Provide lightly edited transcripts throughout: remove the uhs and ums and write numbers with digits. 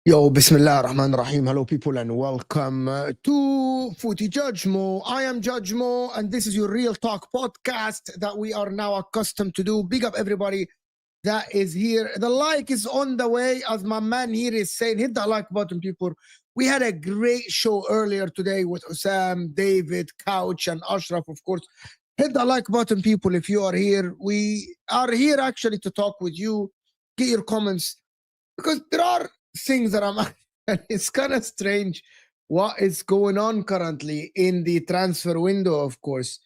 Yo, Bismillah Rahman Rahim. Hello, people, and welcome to Footy Judge Mo. I am Judge Mo, and this is your Real Talk podcast that we are now accustomed to do. Big up everybody that is here. The like is on the way, as my man here is saying. Hit that like button, people. We had a great show earlier today with Osam, David, Couch, and Ashraf, of course. Hit the like button, people, if you are here. We are here actually to talk with you, get your comments, because there are things that it's kind of strange what is going on currently in the transfer window, of course.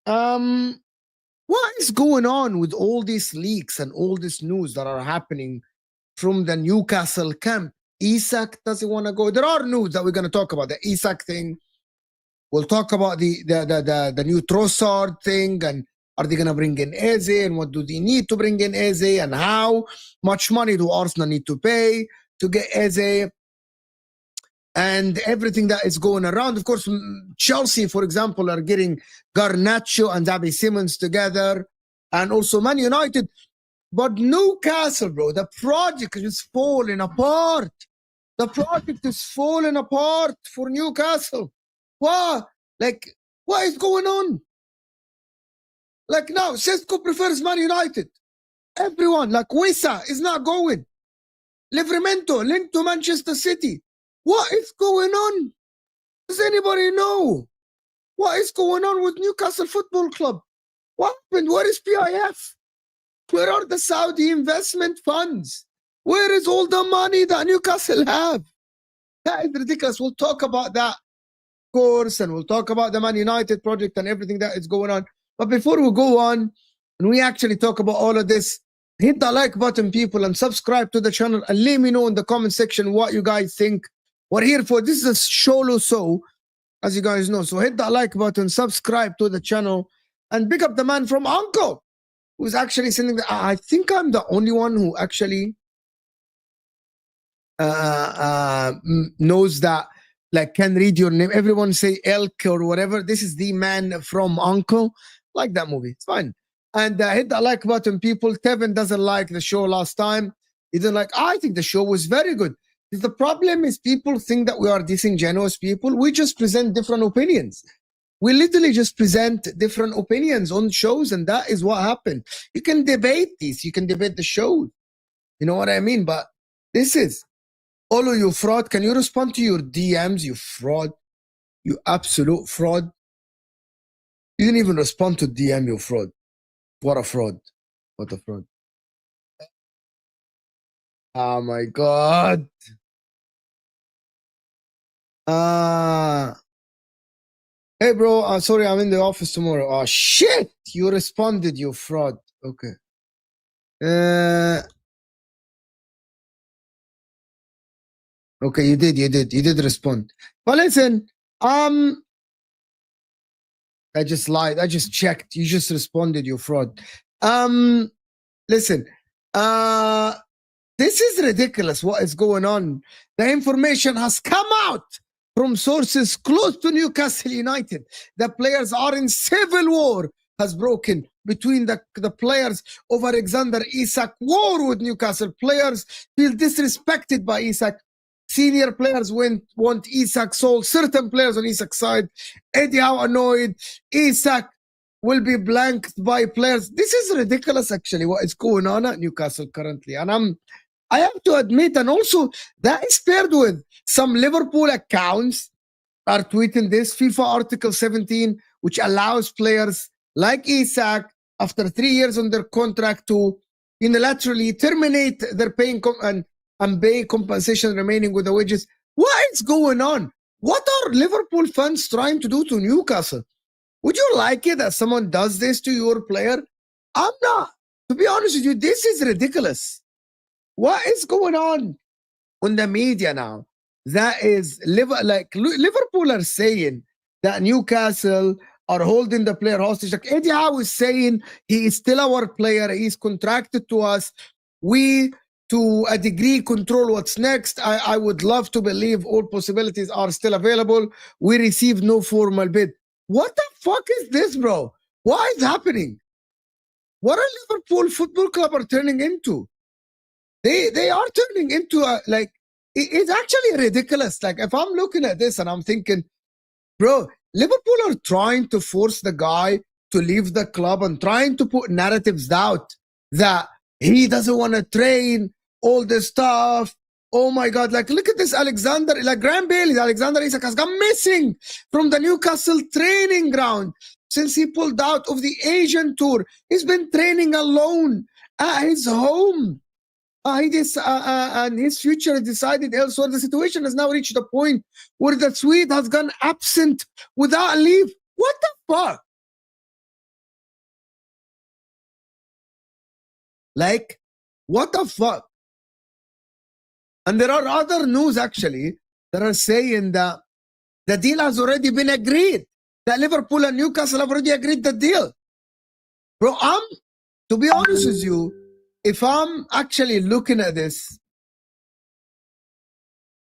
What is going on with all these leaks and all this news that are happening from the Newcastle camp? Isak doesn't want to go. There are news that we're going to talk about, the Isak thing. We'll talk about the new Trossard thing, and are they going to bring in Eze, and what do they need to bring in Eze, and how much money do Arsenal need to pay to get Eze, and everything that is going around. Of course, Chelsea, for example, are getting Garnacho and Xavi Simons together, and also Man United. But Newcastle, bro, the project is falling apart. The project is falling apart for Newcastle. What? Like, what is going on? Like now, Sesko prefers Man United. Everyone, like Wissa, is not going. Livramento linked to Manchester City. What is going on? Does anybody know? What is going on with Newcastle Football Club? What happened? Where is PIF? Where are the Saudi investment funds? Where is all the money that Newcastle have? That is ridiculous. We'll talk about that, of course, and we'll talk about the Man United project and everything that is going on. But before we go on, and we actually talk about all of this, hit the like button, people, and subscribe to the channel, and let me know in the comment section what you guys think. We're here for this is a solo show, as you guys know. So hit that like button, subscribe to the channel, and pick up the man from Uncle, who's actually sending the, I think I'm the only one who actually knows that, like, can read your name. Everyone say Elk or whatever. This is the man from Uncle. Like that movie. It's fine. And hit the like button, people. Tevin doesn't like the show last time. He didn't like, I think the show was very good. The problem is people think that we are disingenuous people. We just present different opinions. We literally just present different opinions on shows, and that is what happened. You can debate this. You can debate the show. You know what I mean? But this is, all of you fraud, can you respond to your DMs, you fraud? You absolute fraud. You didn't even respond to DM, you fraud. What a fraud. What a fraud. Oh my God. Uh, hey, bro. Sorry, I'm in the office tomorrow. Oh, shit. You responded, you fraud. Okay. Okay, you did respond. But listen, I just lied. I just checked. You just responded, you fraud. Listen, uh, this is ridiculous. What is going on? The information has come out from sources close to Newcastle United. The players are in civil war has broken between the players over Alexander Isak. War with Newcastle. Players feel disrespected by Isak. Senior players want Isak sold. Certain players on Isak's side. Eddie Howe annoyed. Isak will be blanked by players. This is ridiculous, actually, what is going on at Newcastle currently. And I have to admit, and also that is paired with some Liverpool accounts are tweeting this FIFA Article 17, which allows players like Isak, after 3 years on their contract, to unilaterally terminate their paying and pay compensation remaining with the wages. What is going on? What are Liverpool fans trying to do to Newcastle? Would you like it that someone does this to your player? I'm not. To be honest with you, this is ridiculous. What is going on the media now? That is like Liverpool are saying that Newcastle are holding the player hostage. Like Eddie Howe is saying he is still our player. He's contracted to us. We, to a degree, control what's next. I would love to believe all possibilities are still available. We received no formal bid. What the fuck is this, bro? What is happening? What are Liverpool Football Club are turning into? They are turning into a, like, it's actually ridiculous. Like, if I'm looking at this and I'm thinking, bro, Liverpool are trying to force the guy to leave the club and trying to put narratives out that he doesn't want to train, all this stuff. Oh my God, like, look at this Alexander, like Graham Bailey, Alexander Isak has gone missing from the Newcastle training ground since he pulled out of the Asian tour. He's been training alone at his home. And his future decided elsewhere. The situation has now reached a point where the Swede has gone absent without leave. What the fuck? Like, what the fuck? And there are other news, actually, that are saying that the deal has already been agreed. That Liverpool and Newcastle have already agreed the deal. Bro, to be honest with you, if I'm actually looking at this,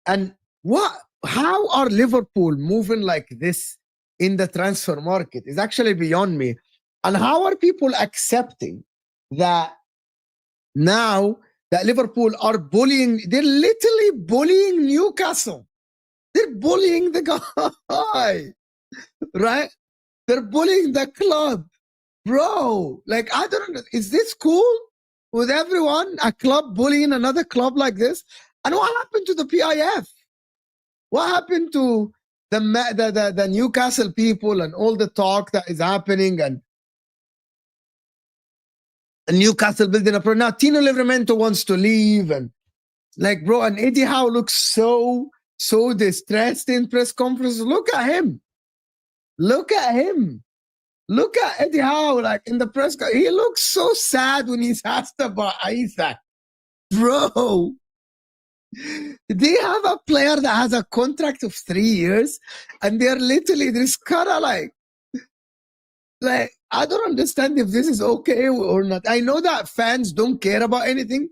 and how are Liverpool moving like this in the transfer market is actually beyond me. And how are people accepting that now that Liverpool are bullying? They're literally bullying Newcastle. They're bullying the guy, right? They're bullying the club. Bro, like, I don't know. Is this cool with everyone? A club bullying another club like this? And what happened to the PIF? What happened to the Newcastle people and all the talk that is happening and Newcastle building up? Now Tino Livramento wants to leave, and like, bro, and Eddie Howe looks so distressed in press conferences. Look at him. Look at him. Look at Eddie Howe, like in the press. He looks so sad when he's asked about Isak. Bro, they have a player that has a contract of 3 years, and they're literally this kind of like I don't understand if this is okay or not. I know that fans don't care about anything.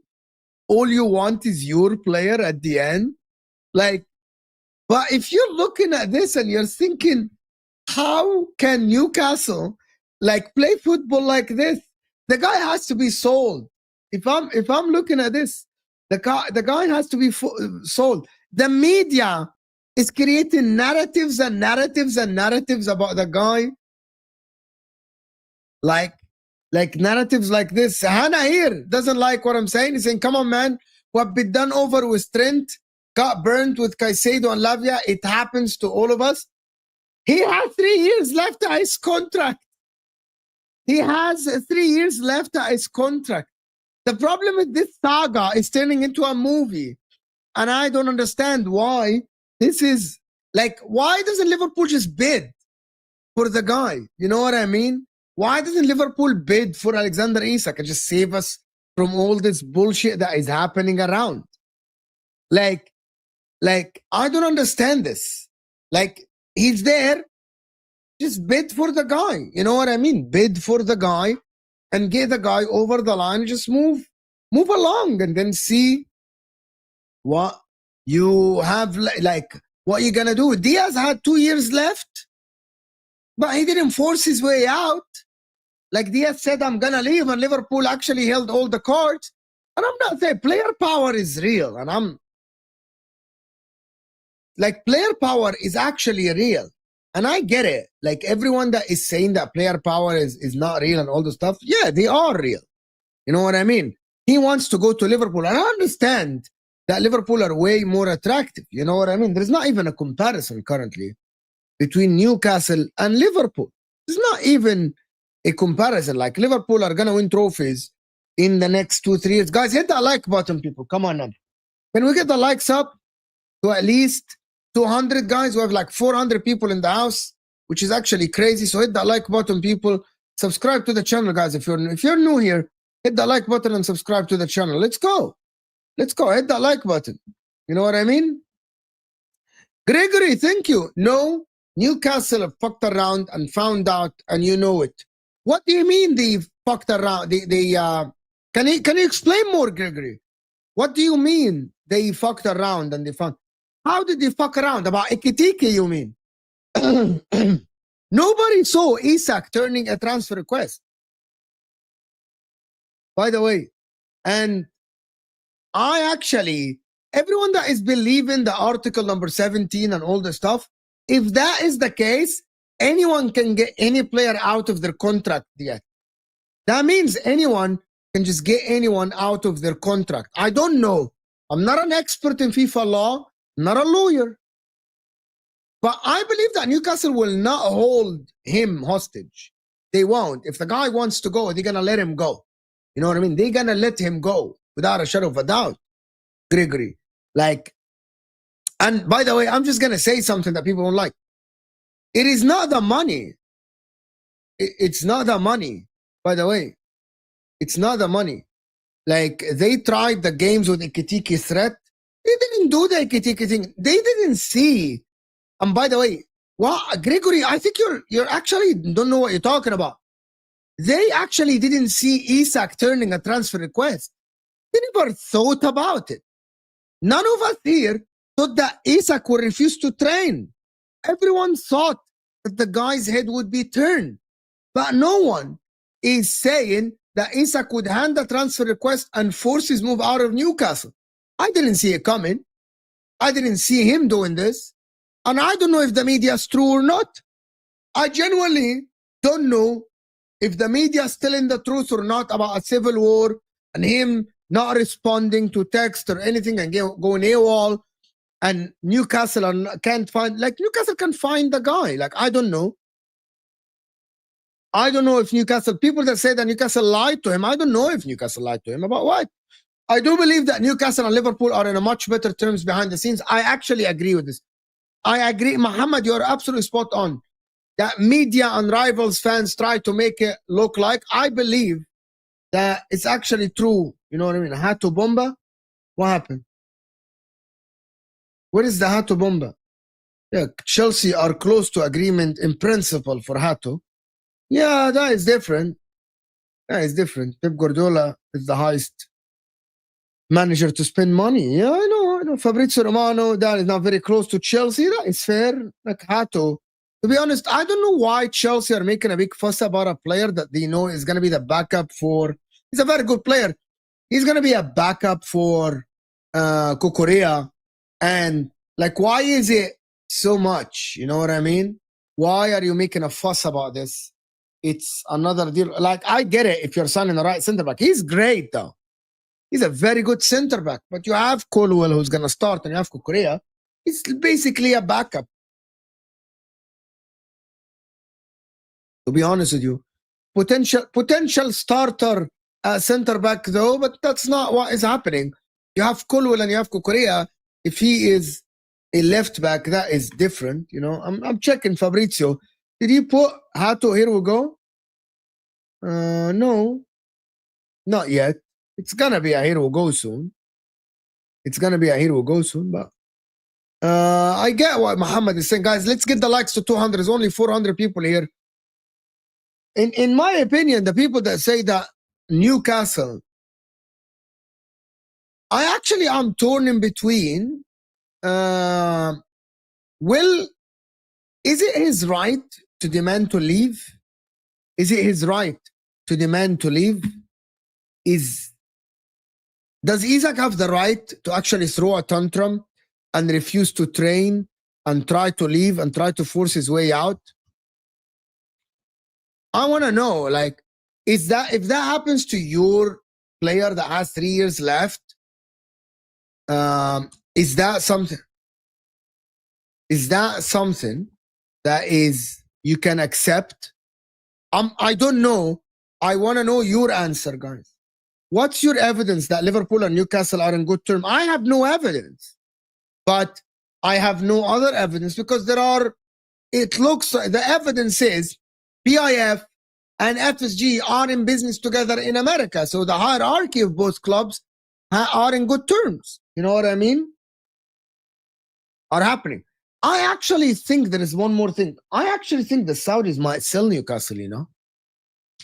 All you want is your player at the end. Like, but if you're looking at this and you're thinking, how can Newcastle like play football like this? The guy has to be sold. If I'm looking at this, the guy has to be sold. The media is creating narratives and narratives and narratives about the guy. Like narratives like this. Hannah here doesn't like what I'm saying. He's saying, come on, man. What been done over with Trent, got burnt with Caicedo and Lavia. It happens to all of us. He has 3 years left at his contract. He has 3 years left at his contract. The problem with this saga is turning into a movie. And I don't understand why this is Like, why doesn't Liverpool just bid for the guy? You know what I mean? Why doesn't Liverpool bid for Alexander Isak and just save us from all this bullshit that is happening around? Like, I don't understand this. Like, he's there, just bid for the guy. You know what I mean? Bid for the guy and get the guy over the line. Just move along, and then see what you have. Like, what you gonna do? Diaz had 2 years left, but he didn't force his way out. Like Diaz said, I'm gonna leave, and Liverpool actually held all the cards. And I'm not saying player power is real, and I'm like, player power is actually real. And I get it. Like, everyone that is saying that player power is not real and all the stuff, yeah, they are real. You know what I mean? He wants to go to Liverpool. And I understand that Liverpool are way more attractive. You know what I mean? There's not even a comparison currently between Newcastle and Liverpool. There's not even a comparison. Like, Liverpool are going to win trophies in the next 2-3 years. Guys, hit that like button, people. Come on now. Can we get the likes up to at least 200, guys? We have like 400 people in the house, which is actually crazy. So hit that like button, people. Subscribe to the channel, guys. If you're new here, hit the like button and subscribe to the channel. Let's go. Hit that like button. You know what I mean? Gregory, thank you. No, Newcastle have fucked around and found out, and you know it. What do you mean they fucked around? Can you explain more, Gregory? What do you mean they fucked around and they found? How did they fuck around? About Ekitike, you mean? Nobody saw Isak turning a transfer request, by the way. And I actually, everyone that is believing the article number 17 and all the stuff, if that is the case, anyone can get any player out of their contract yet. That means anyone can just get anyone out of their contract. I don't know. I'm not an expert in FIFA law, not a lawyer. But I believe that Newcastle will not hold him hostage. They won't. If the guy wants to go, they're going to let him go. You know what I mean? They're going to let him go without a shadow of a doubt, Gregory. Like, and by the way, I'm just going to say something that people don't like. It is not the money. It's not the money, by the way. It's not the money. Like, they tried the games with Ekitike threat. They didn't do the Ekitike thing. They didn't see. And by the way, well, Gregory, I think you're actually don't know what you're talking about. They actually didn't see Isak turning a transfer request. They never thought about it. None of us here thought that Isak would refuse to train. Everyone thought that the guy's head would be turned. But no one is saying that Isak would hand the transfer request and force his move out of Newcastle. I didn't see it coming. I didn't see him doing this. And I don't know if the media is true or not. I genuinely don't know if the media is telling the truth or not about a civil war and him not responding to text or anything and going AWOL, and Newcastle can't find, like, Newcastle can find the guy. Like, I don't know. I don't know if Newcastle, people that say that Newcastle lied to him, I don't know if Newcastle lied to him about what. I do believe that Newcastle and Liverpool are in a much better terms behind the scenes. I actually agree with this. I agree, Muhammad, you're absolutely spot on. That media and rivals fans try to make it look like. I believe that it's actually true. You know what I mean? Hato Bomba? What happened? What is the Hato Bomba? Yeah, Chelsea are close to agreement in principle for Hato. Yeah, that is different. That is different. Pep Guardiola is the highest manager to spend money. Yeah, I know. Fabrizio Romano, that is not very close to Chelsea. That is fair. Like Hato. To be honest, I don't know why Chelsea are making a big fuss about a player that they know is going to be the backup for. He's a very good player. He's going to be a backup for Kukurea. And, like, why is it so much? You know what I mean? Why are you making a fuss about this? It's another deal. Like, I get it if you're signing the right center back. He's great, though. He's a very good center back. But you have Colwell who's going to start, and you have Kukurea. He's basically a backup. To be honest with you, potential starter center back though, but that's not what is happening. You have Colwell and you have Kukurea. If he is a left back, that is different. You know, I'm checking Fabrizio. Did you put Hato? Here we go. No, not yet. It's gonna be a Here we go soon. It's gonna be a Here we go soon, but I get what Muhammad is saying, guys. Let's get the likes to 200. There's only 400 people here. In my opinion, the people that say that Newcastle, I actually am torn in between. Is it his right to demand to leave? Is it his right to demand to leave? Does Isak have the right to actually throw a tantrum and refuse to train and try to leave and try to force his way out? I want to know, like, if that happens to your player that has 3 years left, is that something? Is that something that is you can accept? I don't know. I want to know your answer, guys. What's your evidence that Liverpool and Newcastle are in good terms? I have no evidence, but I have no other evidence because it looks like the evidence is PIF and FSG are in business together in America. So the hierarchy of both clubs are in good terms. You know what I mean? Are happening. I actually think there is one more thing. I actually think the Saudis might sell Newcastle, you know?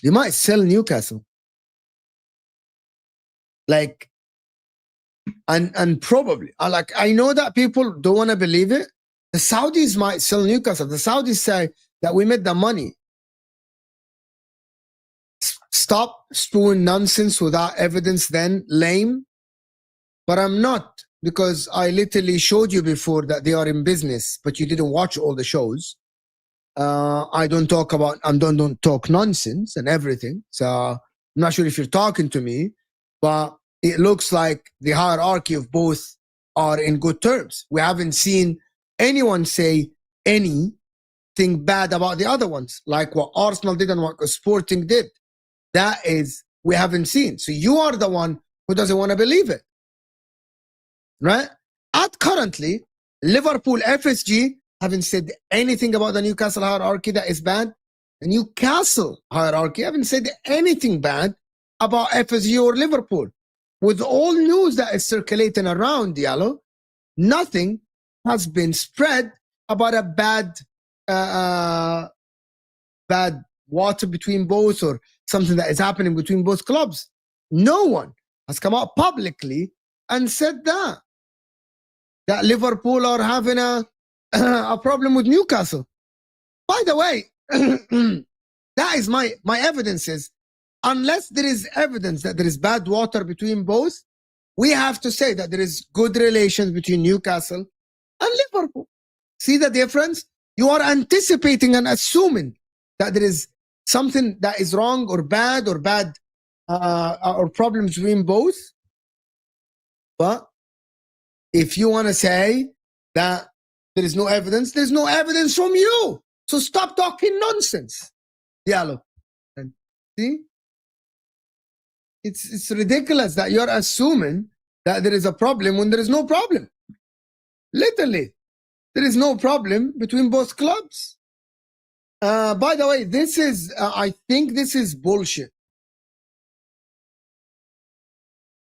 They might sell Newcastle. Like, and probably, like, I know that people don't want to believe it. The Saudis might sell Newcastle. The Saudis say that we made the money. Stop spewing nonsense without evidence then, lame. But I'm not, because I literally showed you before that they are in business, but you didn't watch all the shows. I don't talk about, don't talk nonsense and everything. So I'm not sure if you're talking to me, but it looks like the hierarchy of both are in good terms. We haven't seen anyone say anything bad about the other ones, like what Arsenal did and what Sporting did. That is, we haven't seen. So you are the one who doesn't want to believe it. Right? At currently, Liverpool, FSG haven't said anything about the Newcastle hierarchy that is bad. The Newcastle hierarchy haven't said anything bad about FSG or Liverpool. With all news that is circulating around, Diallo, nothing has been spread about a bad water between both or something that is happening between both clubs. No one has come out publicly and said that Liverpool are having a problem with Newcastle. By the way, that is my evidence is, unless there is evidence that there is bad water between both, we have to say that there is good relations between Newcastle and Liverpool. See the difference? You are anticipating and assuming that there is something that is wrong or bad or problems between both. But if you want to say that there is no evidence, there's no evidence from you. So stop talking nonsense. Diallo. And see? It's ridiculous that you're assuming that there is a problem when there is no problem. Literally, there is no problem between both clubs. By the way, this is, I think this is bullshit.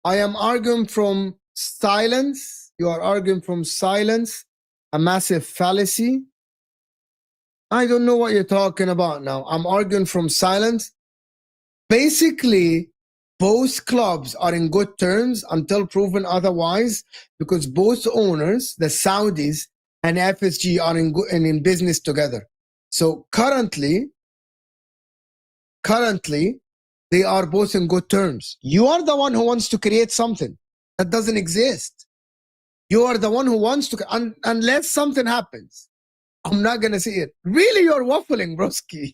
I am arguing from silence. You are arguing from silence. A massive fallacy. I don't know what you're talking about now. I'm arguing from silence. Basically, both clubs are in good terms until proven otherwise, because both owners, the Saudis and FSG, are in business together. So currently, they are both in good terms. You are the one who wants to create something that doesn't exist. You are the one who wants to, unless something happens, I'm not going to see it. Really, you're waffling, broski.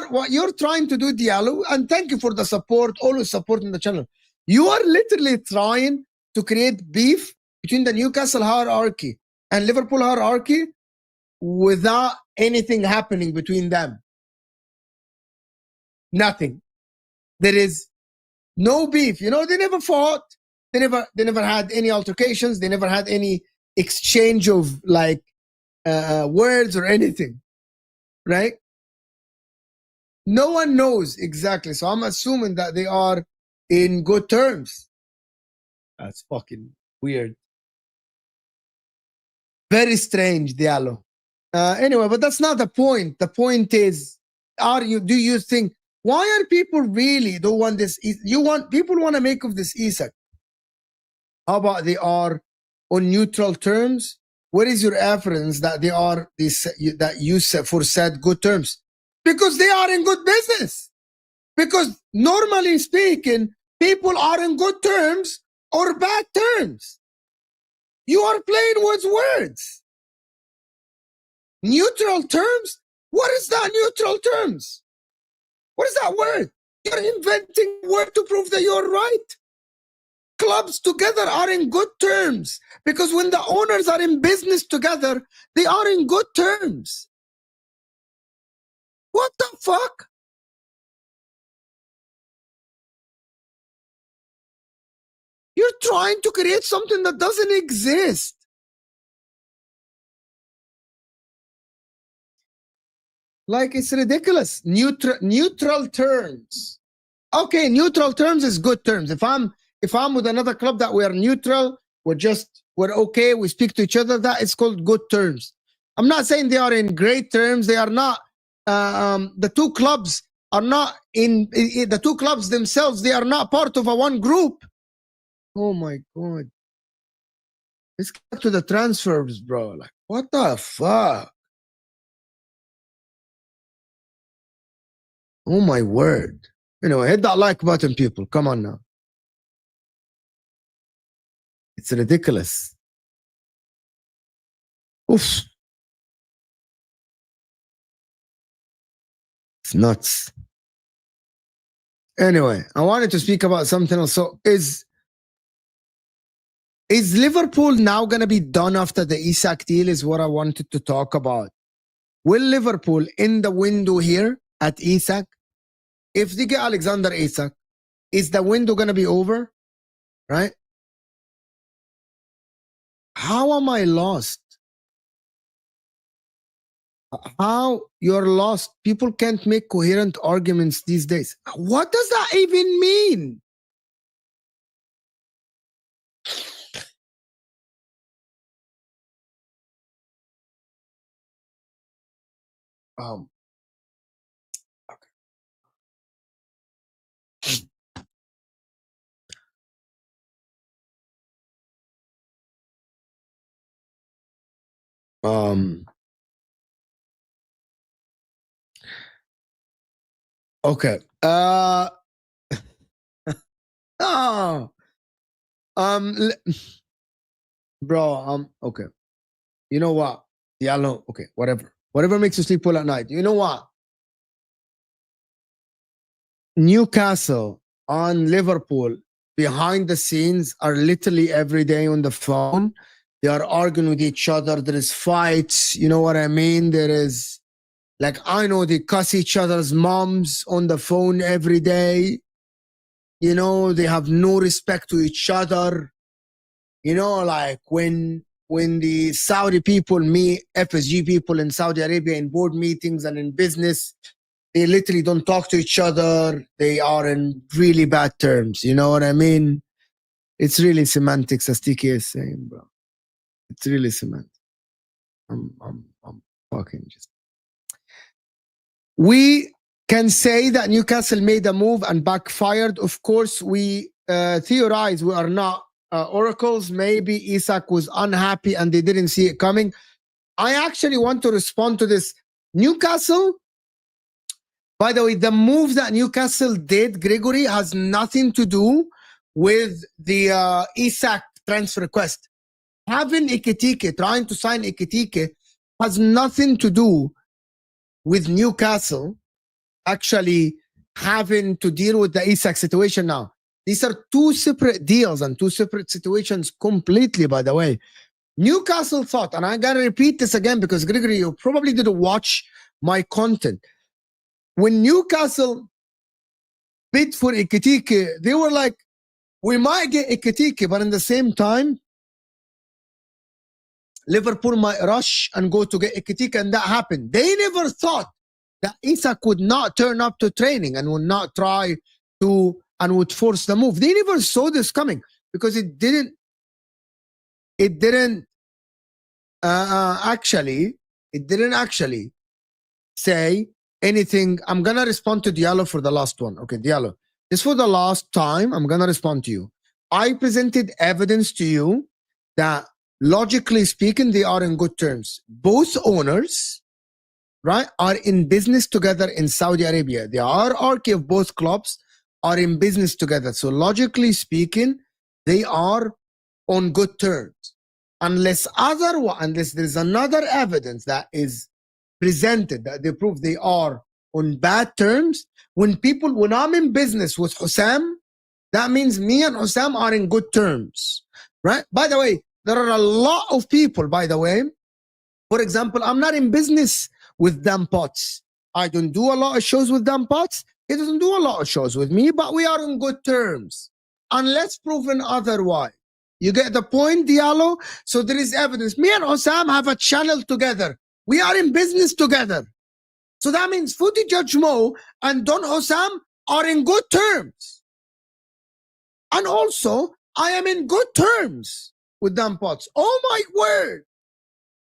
What you're trying to do, Diallo, and thank you for the support, always supporting the channel. You are literally trying to create beef between the Newcastle hierarchy and Liverpool hierarchy without anything happening between them. Nothing. There is no beef. You know, they never fought. They never had any altercations. They never had any exchange of like words or anything, right? No one knows exactly. So I'm assuming that they are in good terms. That's fucking weird. Very strange, Diallo. Anyway, but that's not the point. The point is, do you think, why are people really don't want this? People want to make of this Isak. How about they are on neutral terms? What is your evidence that they are that you said for said good terms? Because they are in good business. Because normally speaking, people are in good terms or bad terms. You are playing with words. Neutral terms? What is that neutral terms? What is that word? You're inventing a word to prove that you're right. Clubs together are in good terms because when the owners are in business together, they are in good terms. What the fuck? You're trying to create something that doesn't exist. Like, it's ridiculous. Neutral terms. Okay, neutral terms is good terms. If I'm with another club that we are neutral, we're okay, we speak to each other, that is called good terms. I'm not saying they are in great terms. They are not. The two clubs are not in the two clubs themselves. They are not part of a one group. Oh my god! Let's get to the transfers, bro. Like, what the fuck? Oh my word! Anyway, hit that like button, people. Come on now. It's ridiculous. Oof. It's nuts. Anyway, I wanted to speak about something else. So is Liverpool now going to be done after the Isak deal is what I wanted to talk about. Will Liverpool in the window here at Isak, if they get Alexander Isak, is the window going to be over? Right? How am I lost? How you're lost? People can't make coherent arguments these days. What does that even mean? Okay. Okay. Oh. Bro, okay. You know what? Diallo, okay, whatever. Whatever makes you sleep well at night. You know what? Newcastle on Liverpool behind the scenes are literally every day on the phone. They are arguing with each other. There is fights. You know what I mean? There is, like, I know they cuss each other's moms on the phone every day. You know, they have no respect to each other. You know, like when the Saudi people meet FSG people in Saudi Arabia in board meetings and in business, they literally don't talk to each other. They are in really bad terms. You know what I mean? It's really semantics, as TK is saying, bro. It's really semantics. I'm fucking just. We can say that Newcastle made a move and backfired. Of course, we theorize we are not oracles. Maybe Isak was unhappy and they didn't see it coming. I actually want to respond to this. Newcastle, by the way, the move that Newcastle did, Gregory, has nothing to do with the Isak transfer request. Having Ekitike, trying to sign Ekitike, has nothing to do with Newcastle actually having to deal with the Isak situation now. These are two separate deals and two separate situations completely, by the way. Newcastle thought, and I gotta repeat this again because Gregory, you probably didn't watch my content. When Newcastle bid for Ekitike, they were like, we might get Ekitike, but in the same time, Liverpool might rush and go to get Ekitike, and that happened. They never thought that Isak would not turn up to training and would not try to and would force the move. They never saw this coming because it didn't actually say anything. I'm gonna respond to Diallo for the last one. Okay, Diallo, this for the last time. I'm gonna respond to you. I presented evidence to you that logically speaking, they are in good terms. Both owners, right, are in business together in Saudi Arabia. The hierarchy of both clubs are in business together. So logically speaking, they are on good terms. Unless there's another evidence that is presented that they prove they are on bad terms. When I'm in business with Hussam, that means me and Hussam are in good terms, right? By the way, there are a lot of people, by the way. For example, I'm not in business with Dan Potts. I don't do a lot of shows with Dan Potts. He doesn't do a lot of shows with me, but we are on good terms. Unless proven otherwise. You get the point, Diallo? So there is evidence. Me and Hussam have a channel together. We are in business together. So that means Footy Judge Mo and Don Hussam are in good terms. And also, I am in good terms with Dan Potts. Oh my word.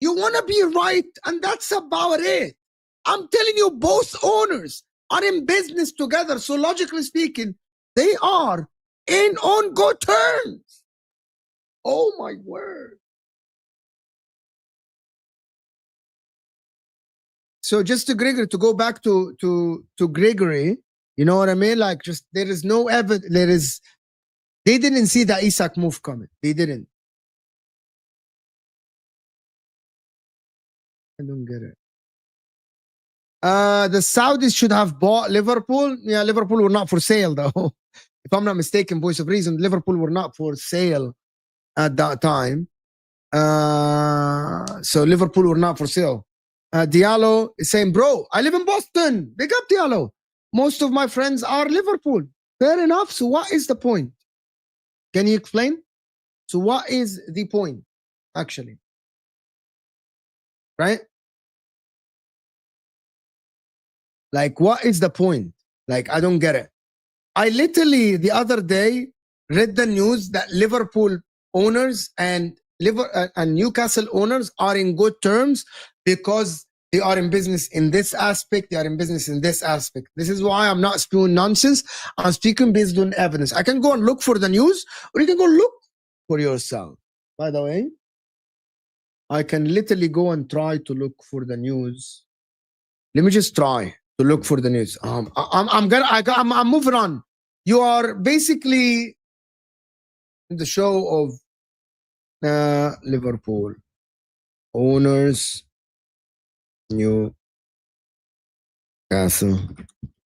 You want to be right, and that's about it. I'm telling you, both owners are in business together. So logically speaking, they are on good terms. Oh my word. So just to Gregory, to go back to Gregory, you know what I mean? Like, just there is no evidence. They didn't see the Isak move coming. They didn't. I don't get it. The Saudis should have bought Liverpool. Yeah, Liverpool were not for sale though. If I'm not mistaken, voice of reason, Liverpool were not for sale at that time. So Liverpool were not for sale. Diallo is saying, bro, I live in Boston. Big up, Diallo. Most of my friends are Liverpool. Fair enough. So what is the point? Can you explain? So what is the point, actually? Right? Like, what is the point? Like, I don't get it. I literally, the other day, read the news that Liverpool owners and Newcastle owners are in good terms because they are in business in this aspect, they are in business in this aspect. This is why I'm not spewing nonsense. I'm speaking based on evidence. I can go and look for the news, or you can go look for yourself. By the way, I can literally go and try to look for the news. Let me just try to look for the news. I'm moving on. You are basically in the show of Liverpool owners, Newcastle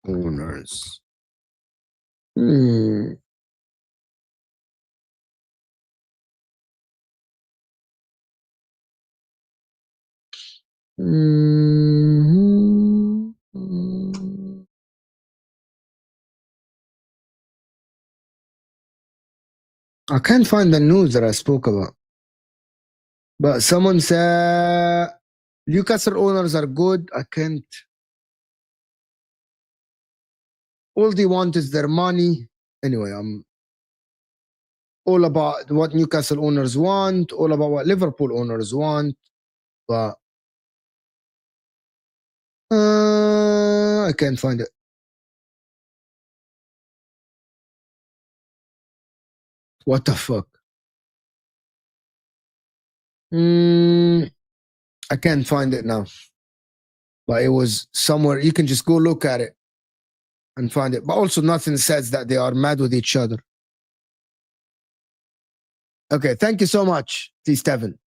owners. I can't find the news that I spoke about. But someone said Newcastle owners are good. I can't. All they want is their money. Anyway, I'm all about what Newcastle owners want, all about what Liverpool owners want. But I can't find it. What the fuck? I can't find it now. But it was somewhere. You can just go look at it and find it. But also nothing says that they are mad with each other. Okay, thank you so much, T. Steven.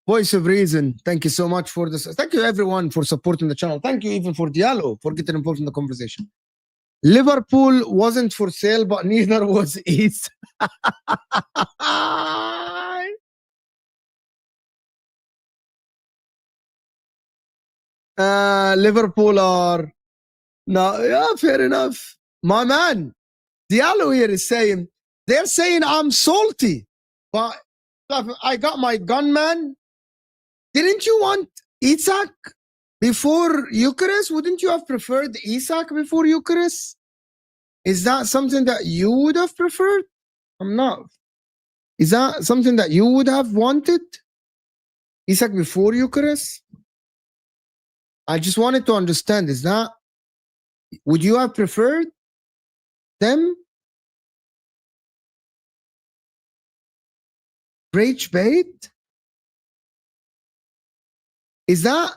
Voice of Reason, thank you so much for this. Thank you everyone for supporting the channel. Thank you even for Diallo for getting involved in the conversation. Liverpool wasn't for sale, but neither was East. Liverpool are no, yeah, fair enough. My man, Diallo here is saying, they're saying I'm salty, but I got my gunman. Didn't you want Isak before Eucharist? Wouldn't you have preferred Isak before Eucharist? Is that something that you would have preferred? I'm not. Is that something that you would have wanted? Isak before Eucharist? I just wanted to understand, is that, would you have preferred them? Rage bait? Is that,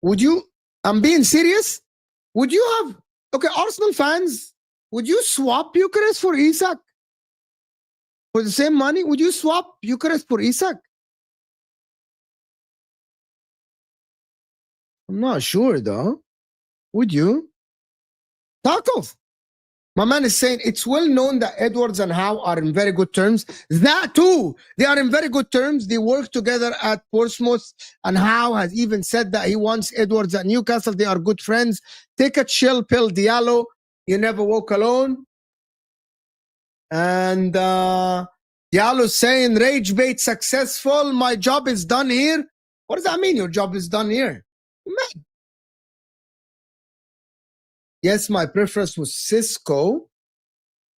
would you, I'm being serious? Would you have, okay, Arsenal fans, would you swap Eucharist for Isak? For the same money? Would you swap Eucharist for Isak? I'm not sure though. Would you? Tacos. My man is saying it's well known that Edwards and Howe are in very good terms. That too, they are in very good terms. They work together at Portsmouth, and Howe has even said that he wants Edwards at Newcastle. They are good friends. Take a chill pill, Diallo. You never walk alone. And Diallo's saying rage bait successful. My job is done here. What does that mean? Your job is done here? Man. Yes, my preference was Sesko.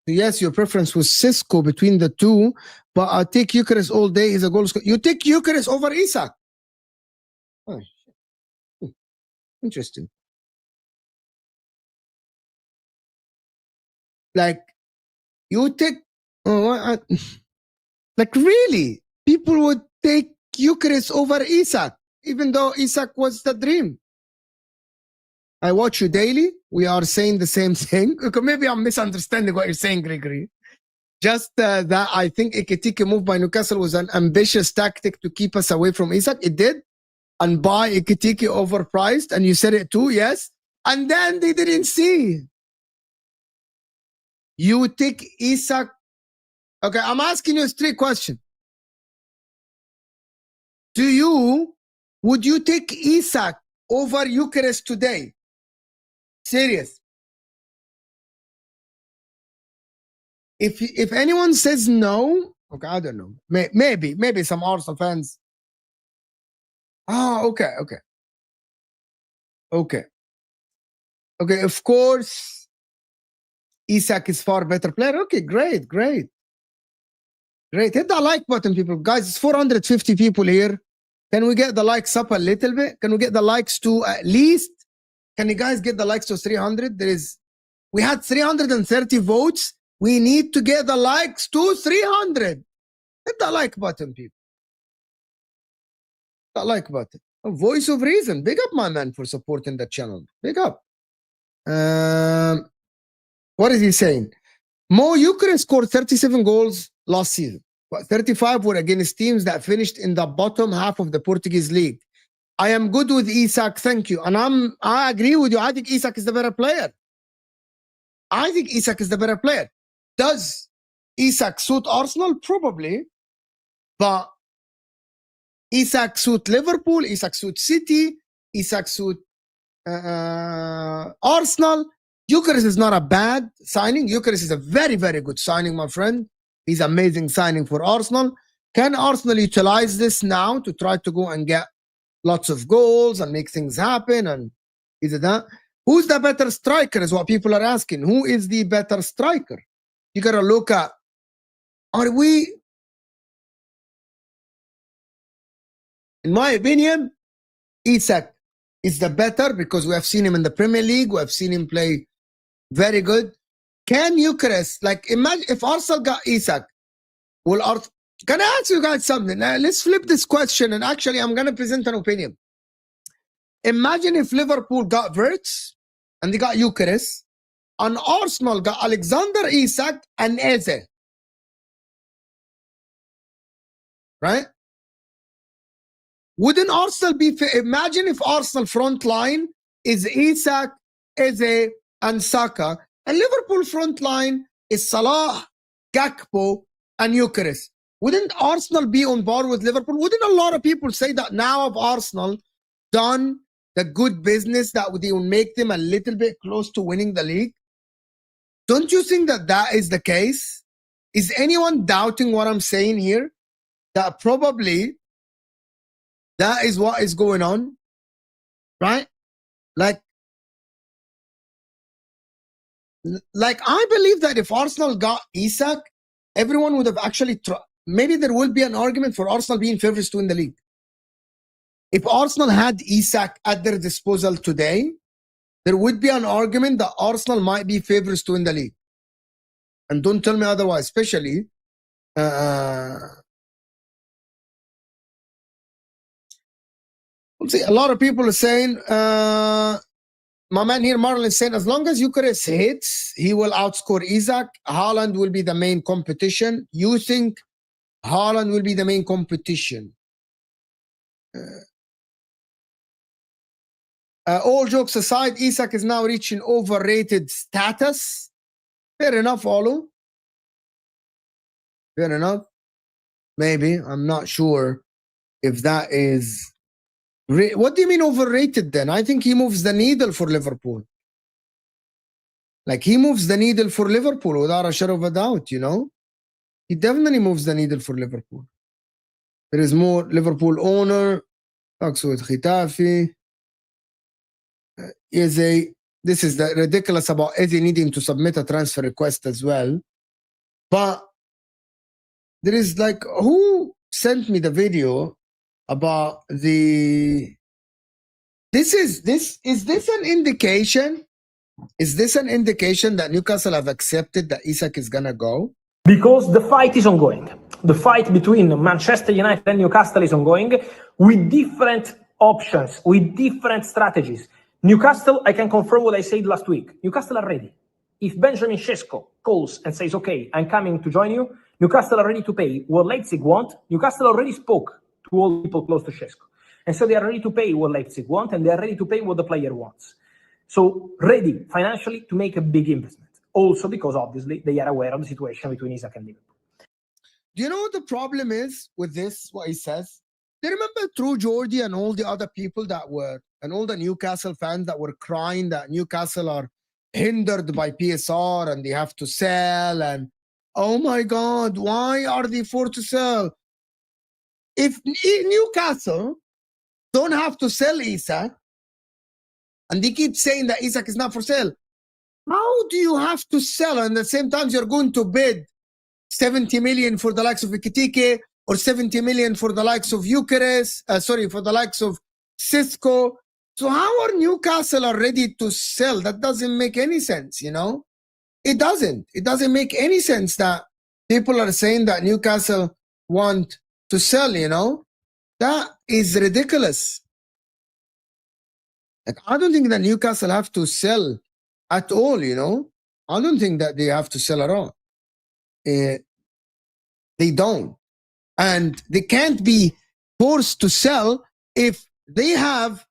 Yes, your preference was Sesko between the two, but I'll take Eucharist all day. He's a goal scorer. You take Eucharist over Isak. Oh, interesting. Like, you take, like, really? People would take Eucharist over Isak, even though Isak was the dream. I watch you daily. We are saying the same thing. Okay, maybe I'm misunderstanding what you're saying, Gregory. Just that I think Ekitike move by Newcastle was an ambitious tactic to keep us away from Isak. It did. And buy Ekitike overpriced. And you said it too, yes. And then they didn't see. You would take Isak. Okay, I'm asking you a straight question. Would you take Isak over Eucharist today? Serious. If anyone says no, okay, I don't know. Maybe some Arsenal fans. Oh, okay. Of course, Isak is far better player. Okay, great. Hit that like button, people. Guys, it's 450 people here. Can we get the likes up a little bit? Can we get the likes to at least? Can you guys get the likes to 300? We had 330 votes. We need to get the likes to 300. Hit the like button, people. That like button. A voice of reason. Big up, my man, for supporting the channel. Big up. What is he saying? Mo Eucharist scored 37 goals last season, but 35 were against teams that finished in the bottom half of the Portuguese league. I am good with Isak, thank you. And I agree with you. I think Isak is the better player. Does Isak suit Arsenal? Probably. But Isak suit Liverpool, Isak suit City, Isak suit Arsenal. Eucharist is not a bad signing. Eucharist is a very, very good signing, my friend. He's amazing signing for Arsenal. Can Arsenal utilize this now to try to go and get lots of goals and make things happen? And is it that? Who's the better striker is what people are asking. Who is the better striker? You got to look at, in my opinion, Isak is the better because we have seen him in the Premier League. We have seen him play very good. Can Eucharist, like, imagine if Arsenal got Isak, can I ask you guys something? Let's flip this question, and actually I'm going to present an opinion. Imagine if Liverpool got Wirtz and they got Eucharist, and Arsenal got Alexander Isak and Eze. Right? Wouldn't Arsenal be imagine if Arsenal front line is Isak, Eze, and Saka, and Liverpool front line is Salah, Gakpo, and Eucharist. Wouldn't Arsenal be on board with Liverpool? Wouldn't a lot of people say that now of Arsenal done the good business that they will make them a little bit close to winning the league? Don't you think that that is the case? Is anyone doubting what I'm saying here? That probably that is what is going on, right? Like I believe that if Arsenal got Isak, everyone would have actually maybe there will be an argument for Arsenal being favorites to win the league. If Arsenal had Isak at their disposal today, there would be an argument that Arsenal might be favorites to win the league. And don't tell me otherwise, especially see, a lot of people are saying, my man here, Marlon, is saying, as long as Eucharist hits, he will outscore Isak. Haaland will be the main competition. You think Haaland will be the main competition? All jokes aside, Isak is now reaching overrated status. Fair enough, Olu. Fair enough. Maybe. I'm not sure if that is... What do you mean overrated then? I think he moves the needle for Liverpool. Like, he moves the needle for Liverpool without a shadow of a doubt, you know? He definitely moves the needle for Liverpool. There is more Liverpool owner. Talks with Getafe. Eze. This is the ridiculous about Eze needing to submit a transfer request as well. But there is like, who sent me the video about the... Is this an indication? Is this an indication that Newcastle have accepted that Isak is gonna go? Because the fight is ongoing. The fight between Manchester United and Newcastle is ongoing with different options, with different strategies. Newcastle, I can confirm what I said last week. Newcastle are ready. If Benjamin Šeško calls and says, okay, I'm coming to join you, Newcastle are ready to pay what Leipzig want. Newcastle already spoke to all people close to Šeško. And so they are ready to pay what Leipzig want, and they are ready to pay what the player wants. So ready financially to make a big investment. Also because obviously they are aware of the situation between Isak and Liverpool. Do you know what the problem is with this, what he says? Do you remember True Geordie and all the other people that were, and all the Newcastle fans that were crying that Newcastle are hindered by PSR and they have to sell, and oh my God, why are they forced to sell? If Newcastle don't have to sell Isak, and they keep saying that Isak is not for sale, how do you have to sell? And at the same time, you're going to bid 70 million for the likes of Ekitike, or 70 million for the likes of Eucharist, for the likes of Sesko. So how are Newcastle are ready to sell? That doesn't make any sense, you know? It doesn't. It doesn't make any sense that people are saying that Newcastle want to sell, you know? That is ridiculous. Like, I don't think that Newcastle have to sell at all, you know? I don't think that they have to sell at all. They don't. And they can't be forced to sell if they have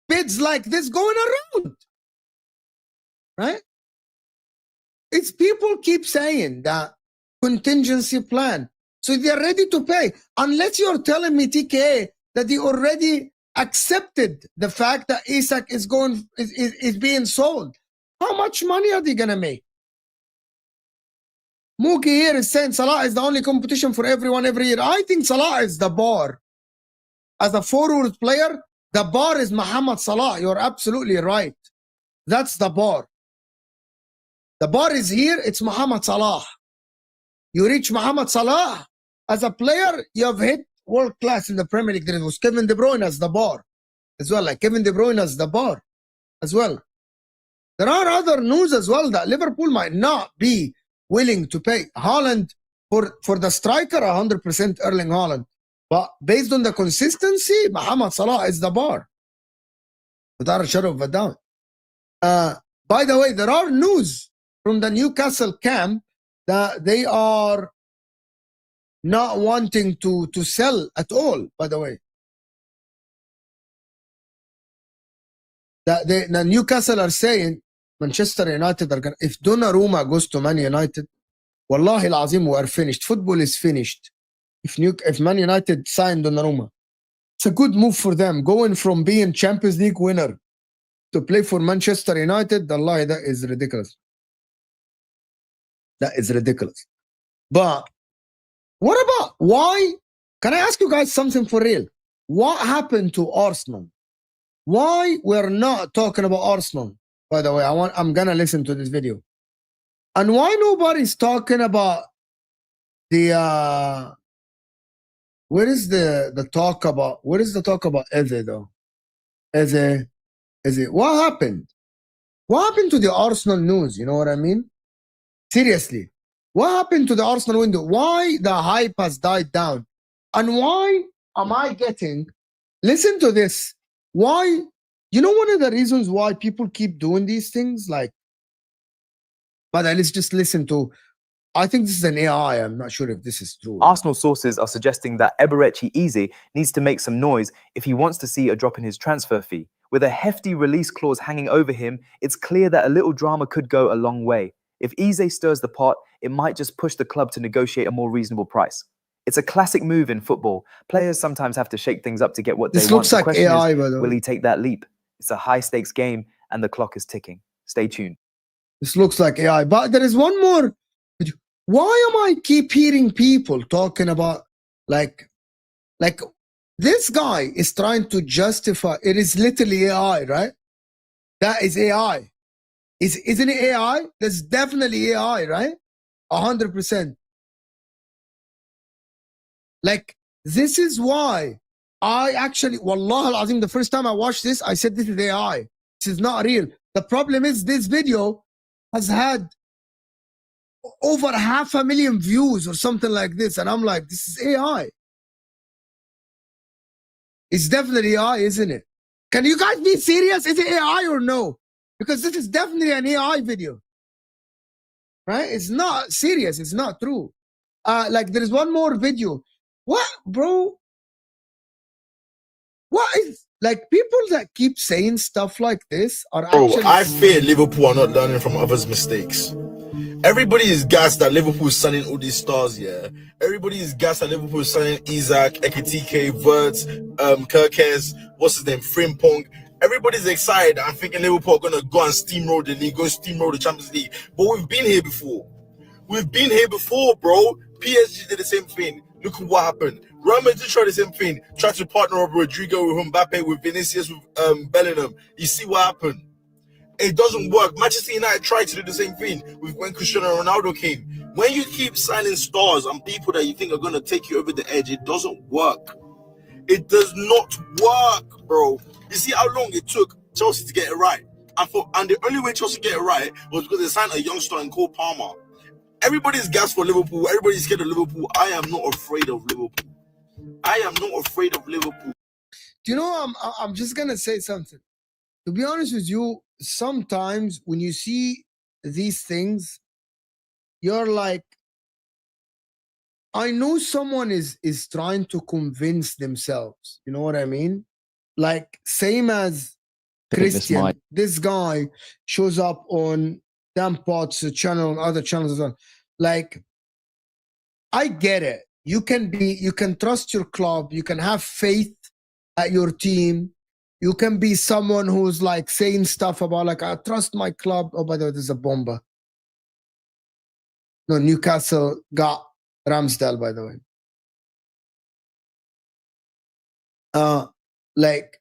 bids like this going around. Right? It's people keep saying that contingency plan. So they're ready to pay. Unless you're telling me, TK, that they already accepted the fact that Isak is being sold. How much money are they gonna make? Mookie here is saying Salah is the only competition for everyone every year. I think Salah is the bar. As a forward player, the bar is Mohamed Salah. You're absolutely right. That's the bar. The bar is here, it's Mohamed Salah. You reach Mohamed Salah as a player, you have hit world class in the Premier League. There was Kevin De Bruyne as the bar as well. Like Kevin De Bruyne as the bar as well. There are other news as well that Liverpool might not be willing to pay. Haaland, for the striker, 100% Erling Haaland. But based on the consistency, Mohamed Salah is the bar. Without a shadow of a doubt. By the way, there are news from the Newcastle camp that they are not wanting to sell at all, by the way. That the Newcastle are saying Manchester United are going to, if Donnarumma goes to Man United, Wallahi al-Azim, we are finished. Football is finished. If Man United signed Donnarumma, it's a good move for them. Going from being Champions League winner to play for Manchester United, Allah, that is ridiculous. That is ridiculous. But what about why? Can I ask you guys something for real? What happened to Arsenal? Why we're not talking about Arsenal? By the way, I'm gonna listen to this video. And why nobody's talking about the where is the talk about Eze though? Eze, what happened? What happened to the Arsenal news? You know what I mean? Seriously. What happened to the Arsenal window? Why the hype has died down? And why am I getting, listen to this, why, you know one of the reasons why people keep doing these things? Like, but let's just listen to, I think this is an AI, I'm not sure if this is true. Arsenal sources are suggesting that Eberechi Eze needs to make some noise if he wants to see a drop in his transfer fee. With a hefty release clause hanging over him, it's clear that a little drama could go a long way. If Eze stirs the pot, it might just push the club to negotiate a more reasonable price. It's a classic move in football. Players sometimes have to shake things up to get what they want. This looks like AI, by the way. Will he take that leap? It's a high-stakes game, and the clock is ticking. Stay tuned. This looks like AI. But there is one more. Why am I keep hearing people talking about, like this guy is trying to justify, it is literally AI, right? That is AI. Isn't it AI? That's definitely AI, right? 100%. Like, this is why I actually, wallah al-azim, the first time I watched this, I said, this is AI. This is not real. The problem is this video has had over 500,000 views or something like this. And I'm like, this is AI. It's definitely AI, isn't it? Can you guys be serious? Is it AI or no? Because this is definitely an AI video. Right? It's not serious. It's not true. Like, there is one more video. What, bro? What is, like, people that keep saying stuff like this are actually... Bro, I fear Liverpool are not learning from others' mistakes. Everybody is gassed that Liverpool is signing all these stars, yeah. Everybody is gassed that Liverpool is signing Isak, Ekitike, Wirtz, Kirkes, what's his name, Frimpong. Everybody's excited and thinking Liverpool are going to go and steamroll the league, go steamroll the Champions League. But we've been here before. We've been here before, bro. PSG did the same thing. Look at what happened. Real Madrid tried the same thing. Tried to partner up Rodrygo with Mbappe, with Vinicius, with Bellingham. You see what happened? It doesn't work. Manchester United tried to do the same thing with when Cristiano Ronaldo came. When you keep signing stars and people that you think are going to take you over the edge, it doesn't work. It does not work, bro. You see how long it took Chelsea to get it right? And the only way Chelsea get it right was because they signed a youngster in Cole Palmer. Everybody's gassed for Liverpool. Everybody's scared of Liverpool. I am not afraid of Liverpool. I am not afraid of Liverpool. Do you know, I'm just going to say something. To be honest with you, sometimes when you see these things, you're like, I know someone is trying to convince themselves. You know what I mean? Like, same as Christian. This guy shows up on Dampot's channel and other channels as well. Like, I get it. You can trust your club. You can have faith at your team. You can be someone who's like saying stuff about like, I trust my club. Oh, by the way, there's a bomber. No, Newcastle got Ramsdale, by the way. Like,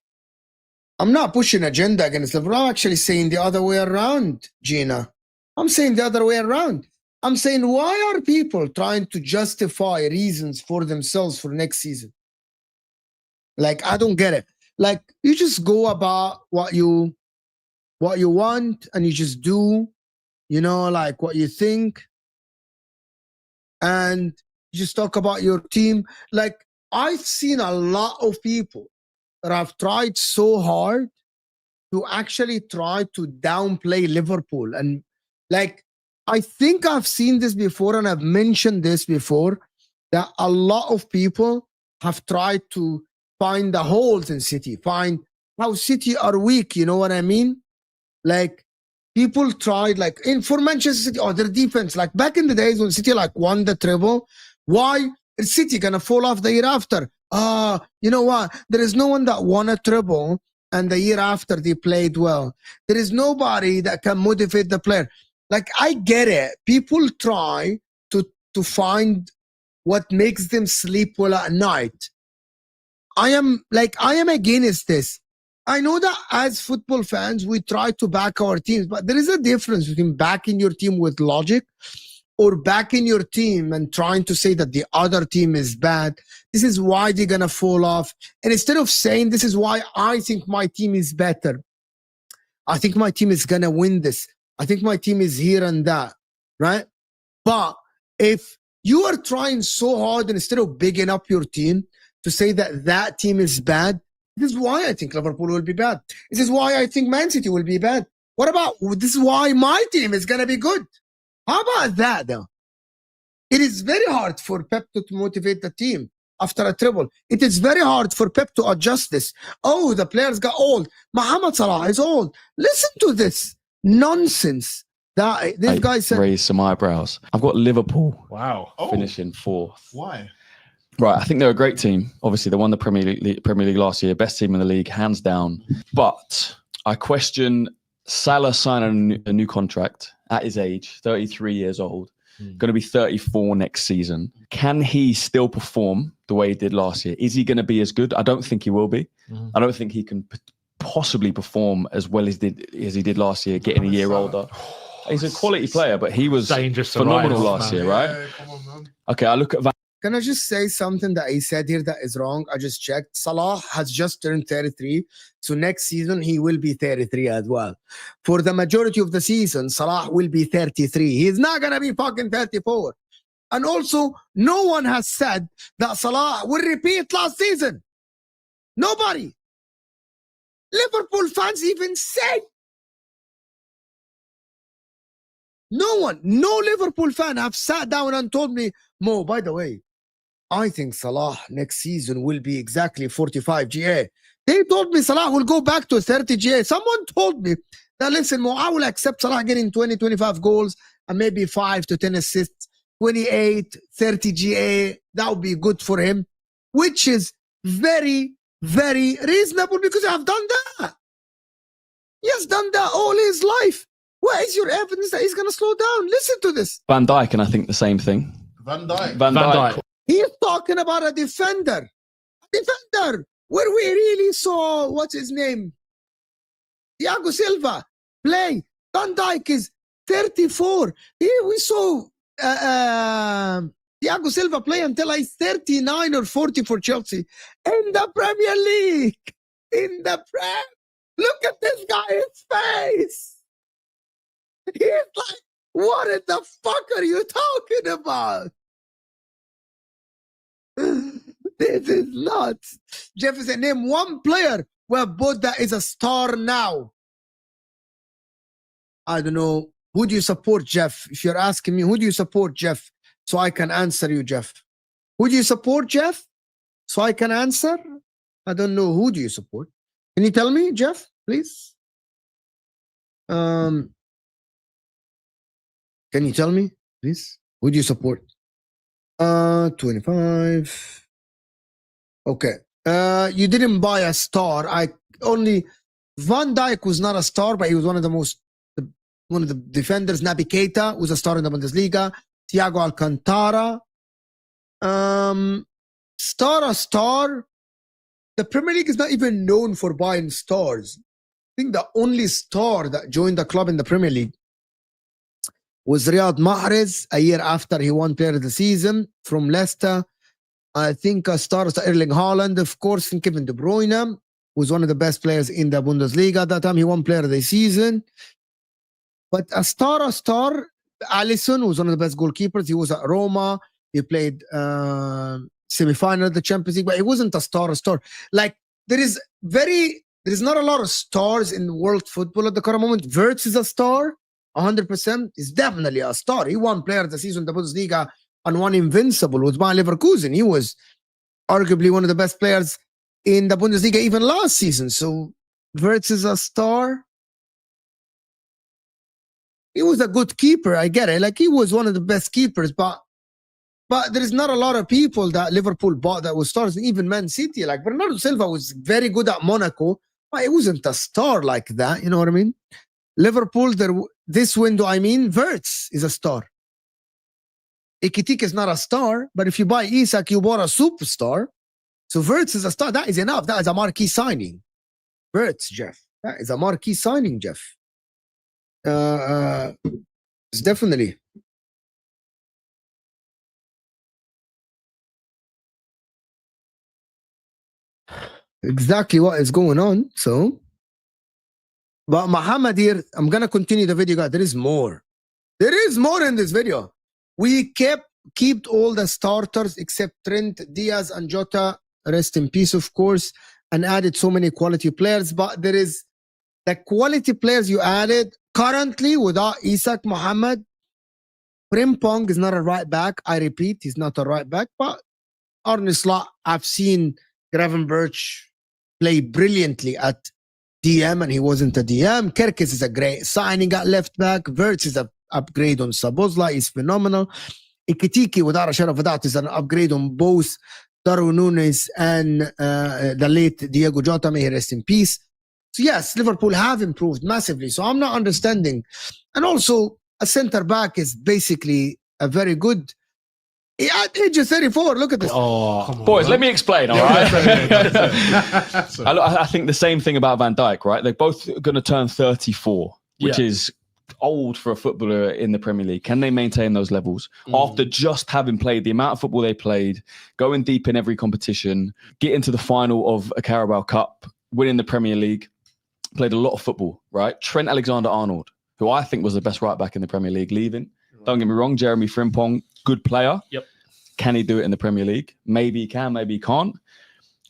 I'm not pushing agenda against Liverpool. I'm actually saying the other way around, Gina. I'm saying the other way around. I'm saying, why are people trying to justify reasons for themselves for next season? Like, I don't get it. Like, you just go about what you want and you just do, you know, like what you think. And you just talk about your team. Like, I've seen a lot of people that have tried so hard to actually try to downplay Liverpool. And like, I think I've seen this before and I've mentioned this before, that a lot of people have tried to find the holes in City, find how City are weak, you know what I mean? Like, people tried, like, for Manchester City, or their defense, like back in the days when City like won the treble, why is City gonna fall off the year after? You know what? There is no one that won a treble and the year after they played well. There is nobody that can motivate the player. Like, I get it. People try to find what makes them sleep well at night. I am against this. I know that as football fans, we try to back our teams, but there is a difference between backing your team with logic or backing your team and trying to say that the other team is bad. This is why they're going to fall off. And instead of saying, this is why I think my team is better, I think my team is going to win this, I think my team is here and that, right? But if you are trying so hard, and instead of bigging up your team to say that that team is bad, this is why I think Liverpool will be bad. This is why I think Man City will be bad. What about, this is why my team is going to be good. How about that, though? It is very hard for Pep to motivate the team after a treble. It is very hard for Pep to adjust this. Oh, the players got old. Mohamed Salah is old. Listen to this nonsense that this guy said. Raise some eyebrows. I've got Liverpool. Wow. Finishing fourth. Why? Right, I think they're a great team. Obviously, they won the Premier League last year. Best team in the league, hands down. But I question Salah signing a new contract at his age, 33 years old, going to be 34 next season. Can he still perform the way he did last year? Is he going to be as good? I don't think he will be. I don't think he can possibly perform as well as he did last year, getting a year older. He's a quality player, but he was phenomenal last year, right? Yeah, come on, man. Okay, I look at Can I just say something that he said here that is wrong? I just checked. Salah has just turned 33. So next season, he will be 33 as well. For the majority of the season, Salah will be 33. He's not going to be fucking 34. And also, no one has said that Salah will repeat last season. Nobody. Liverpool fans even say. No one, no Liverpool fan have sat down and told me, Mo, by the way, I think Salah next season will be exactly 45 GA. They told me Salah will go back to 30 GA. Someone told me that, listen, Mo, I will accept Salah getting 20, 25 goals and maybe 5 to 10 assists, 28, 30 GA. That would be good for him, which is very, very reasonable because I've done that. He has done that all his life. Where is your evidence that he's going to slow down? Listen to this. Van Dijk, and I think the same thing. Van Dijk. Van Dijk. He's talking about a defender. Where we really saw, what's his name? Thiago Silva play. Van Dijk is 34. Here we saw Thiago Silva play until he's 39 or 40 for Chelsea. In the Premier League. In the Prem. Look at this guy's face. He's like, what in the fuck are you talking about? This is nuts. Jefferson, name one player where both that is a star now. I don't know. Who do you support, Jeff? If you're asking me, who do you support, Jeff? So I can answer you, Jeff. Who do you support, Jeff? So I can answer? I don't know. Who do you support? Can you tell me, Jeff, please? Can you tell me, please? Who do you support? 25. Okay. You didn't buy a star. Van Dijk was not a star, but he was one of the defenders. Naby Keita was a star in the Bundesliga. Thiago Alcantara. Star. The Premier League is not even known for buying stars. I think the only star that joined the club in the Premier League was Riyad Mahrez a year after he won Player of the Season from Leicester. I think a star was Erling Haaland, of course, and Kevin De Bruyne was one of the best players in the Bundesliga. At that time, he won Player of the Season. But a star, Alisson was one of the best goalkeepers. He was at Roma. He played semi-final of the Champions League, but he wasn't a star. Like, there is not a lot of stars in world football at the current moment. Wirtz is a star. 100% is definitely a star. He won Player of the Season in the Bundesliga and won Invincible with Bayer Leverkusen. He was arguably one of the best players in the Bundesliga even last season. So Wirtz is a star. He was a good keeper. I get it. Like, he was one of the best keepers, but there is not a lot of people that Liverpool bought that was stars. Even Man City, like Bernardo Silva was very good at Monaco, but he wasn't a star like that. You know what I mean? Liverpool, this window, I mean, Wirtz is a star. Ekitike is not a star, but if you buy Isak, you bought a superstar. So Wirtz is a star. That is enough. That is a marquee signing. Wirtz, Jeff. That is a marquee signing, Jeff. It's definitely. Exactly what is going on. So, but Muhammad here, I'm going to continue the video, guys. There is more. There is more in this video. We kept all the starters except Trent, Diaz, and Jota. Rest in peace, of course, and added so many quality players. But there is the quality players you added currently without Isak, Muhammad. Frimpong is not a right back. I repeat, he's not a right back. But Arne Slot, I've seen Gravenberch play brilliantly at DM, and he wasn't a DM. Kerkez is a great signing at left back. Wirtz is an upgrade on Sabozla. He's phenomenal. Ekitike, without a shadow of a doubt, is an upgrade on both Darwin Núñez and the late Diego Jota. May he rest in peace. So yes, Liverpool have improved massively. So I'm not understanding. And also, a centre back is basically a very good. At age of 34, look at this. Oh, boys, let me explain, all right? I think the same thing about Van Dijk, right? They're both going to turn 34, which is old for a footballer in the Premier League. Can they maintain those levels after just having played the amount of football they played, going deep in every competition, getting to the final of a Carabao Cup, winning the Premier League, played a lot of football, right? Trent Alexander-Arnold, who I think was the best right back in the Premier League, leaving. Don't get me wrong, Jeremy Frimpong, good player. Yep. Can he do it in the Premier League? Maybe he can, maybe he can't.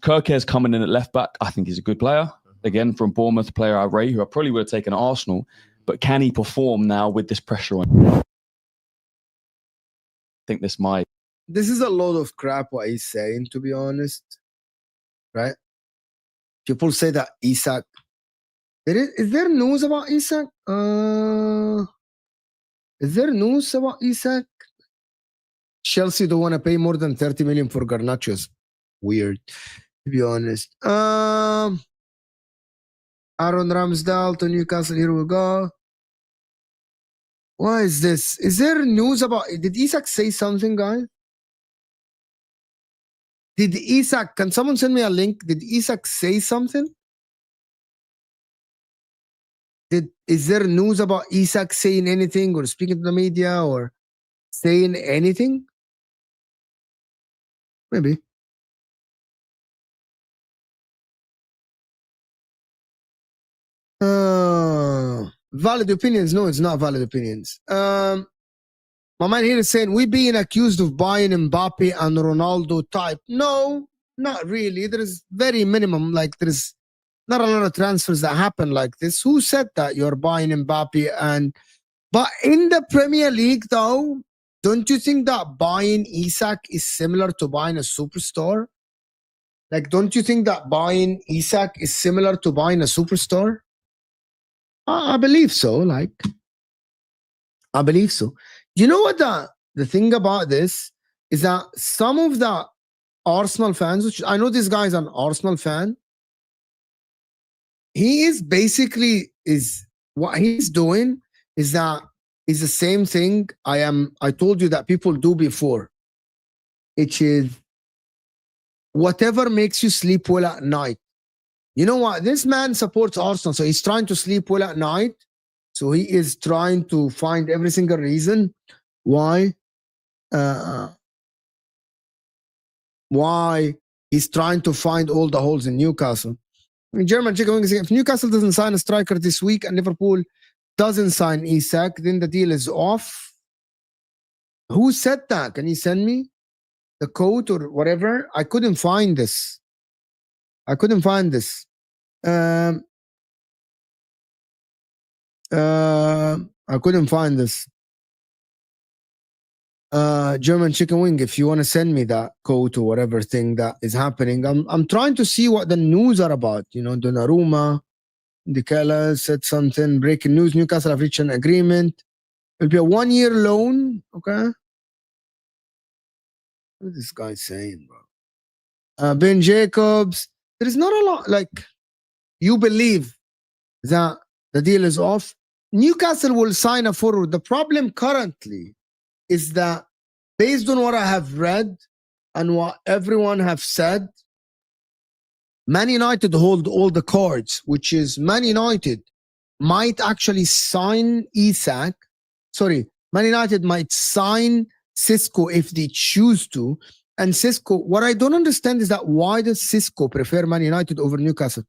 Kerkez coming in at left back. I think he's a good player. Again, from Bournemouth, player I rate, who I probably would have taken at Arsenal. But can he perform now with this pressure on him? I think this might. This is a load of crap what he's saying, to be honest. Right? People say that Isak. Is there news about Isak? Is there news about Isak? Chelsea don't want to pay more than 30 million for Garnacho. Weird, to be honest. Aaron Ramsdale to Newcastle. Here we go. What is this? Is there news about? Did Isak say something, guys? Did Isak? Can someone send me a link? Did Isak say something? Is there news about Isak saying anything or speaking to the media or saying anything? Maybe. Valid opinions? No, it's not valid opinions. My man here is saying, we being accused of buying Mbappe and Ronaldo type. No, not really. There is very minimum. Like, there is not a lot of transfers that happen like this. Who said that you're buying Mbappe? But in the Premier League, though, don't you think that buying Isak is similar to buying a superstar? Like, don't you think that buying Isak is similar to buying a superstar? I believe so. Like, I believe so. You know what the thing about this is that some of the Arsenal fans, which I know this guy is an Arsenal fan, he is basically what he's doing is that is the same thing I told you that people do before. It is whatever makes you sleep well at night. You know what? This man supports Arsenal, so he's trying to sleep well at night. So he is trying to find every single reason why he's trying to find all the holes in Newcastle. I mean, German chicken wings. If Newcastle doesn't sign a striker this week and Liverpool doesn't sign Isak, then the deal is off. Who said that? Can you send me the code or whatever? I couldn't find this. I couldn't find this. I couldn't find this. German chicken wing, if you want to send me that code or whatever thing that is happening. I'm trying to see what the news are about. You know, Donnarumma, Dicala said something. Breaking news, Newcastle have reached an agreement. It'll be a 1-year loan. Okay. What is this guy saying, bro? Ben Jacobs. There is not a lot, like, you believe that the deal is off. Newcastle will sign a forward. The problem currently is that based on what I have read and what everyone have said, Man United hold all the cards, which is Man United might actually sign Isak. Sorry, Man United might sign Sesko if they choose to. And Sesko, what I don't understand is that why does Sesko prefer Man United over Newcastle?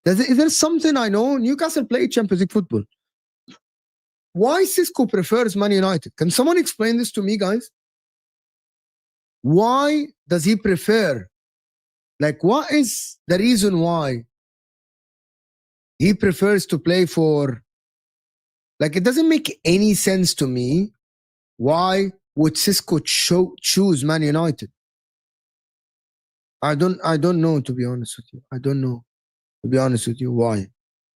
Is there something I know? Newcastle play Champions League football. Why Sesko prefers Man United? Can someone explain this to me, guys? Why does he prefer? Like, what is the reason why he prefers to play for? Like, it doesn't make any sense to me. Why would Sesko choose Man United? I don't know, to be honest with you. I don't know, to be honest with you, why.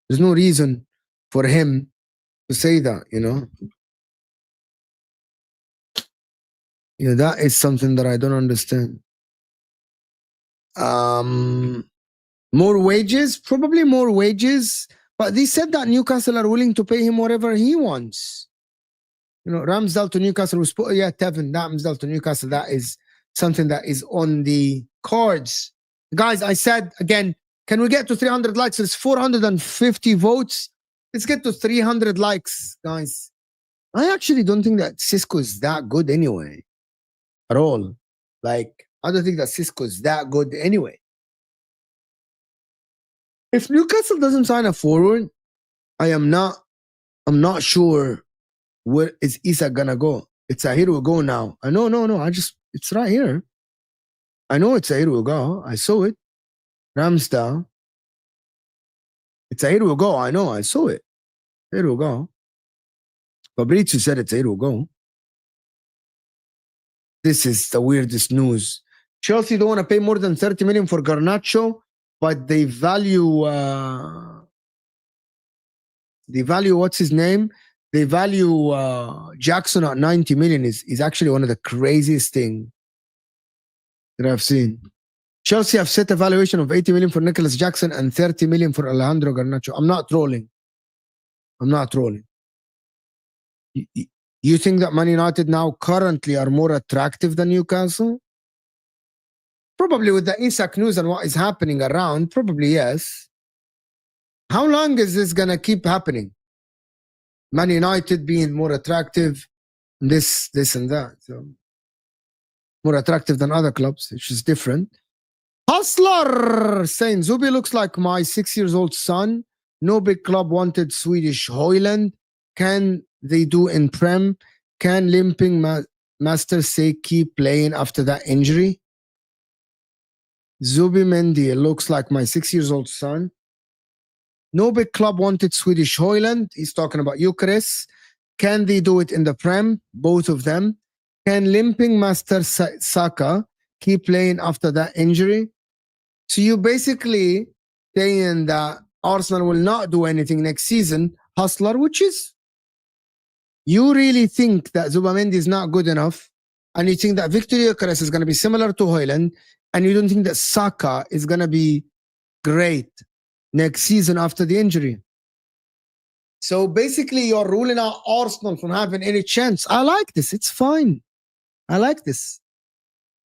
There's no reason for him to say that, you know. Yeah, that is something that I don't understand. More wages, probably more wages, but they said that Newcastle are willing to pay him whatever he wants. You know, Ramsdale to Newcastle was Tevin, Ramsdale to Newcastle, that is something that is on the cards. Guys, I said again, can we get to 300 likes? It's 450 votes. Let's get to 300 likes, guys. I actually don't think that Sesko is that good anyway. At all. Like, I don't think that Sesko is that good anyway. If Newcastle doesn't sign a forward, I'm not sure where is Isak gonna go. It's a here we go now. No, it's right here. I know it's a here we go. I saw it. Ramsdale. It's a here we go. I know, I saw it. Here we go. Fabrizio said it's a here we go. This is the weirdest news. Chelsea don't want to pay more than 30 million for Garnacho, but they value what's his name? They value Jackson at 90 million is actually one of the craziest things that I've seen. Chelsea have set a valuation of 80 million for Nicholas Jackson and 30 million for Alejandro Garnacho. I'm not trolling. You think that Man United now currently are more attractive than Newcastle? Probably with the Isak news and what is happening around, probably yes. How long is this going to keep happening? Man United being more attractive, this and that. So, more attractive than other clubs, which is different. Hustler saying, Zubi looks like my 6-year-old son. No big club wanted Swedish Højlund. Can they do in Prem? Can limping Master say keep playing after that injury? Zubi Mendy looks like my 6-year-old son. No big club wanted Swedish Højlund. He's talking about Eucharist. Can they do it in the Prem? Both of them. Can limping Master Saka keep playing after that injury? So you basically saying that Arsenal will not do anything next season, Hustler, which is you really think that Zubamendi is not good enough, and you think that Victor Gyökeres is going to be similar to Højlund, and you don't think that Saka is going to be great next season after the injury. So basically, you're ruling out Arsenal from having any chance. I like this. It's fine. I like this.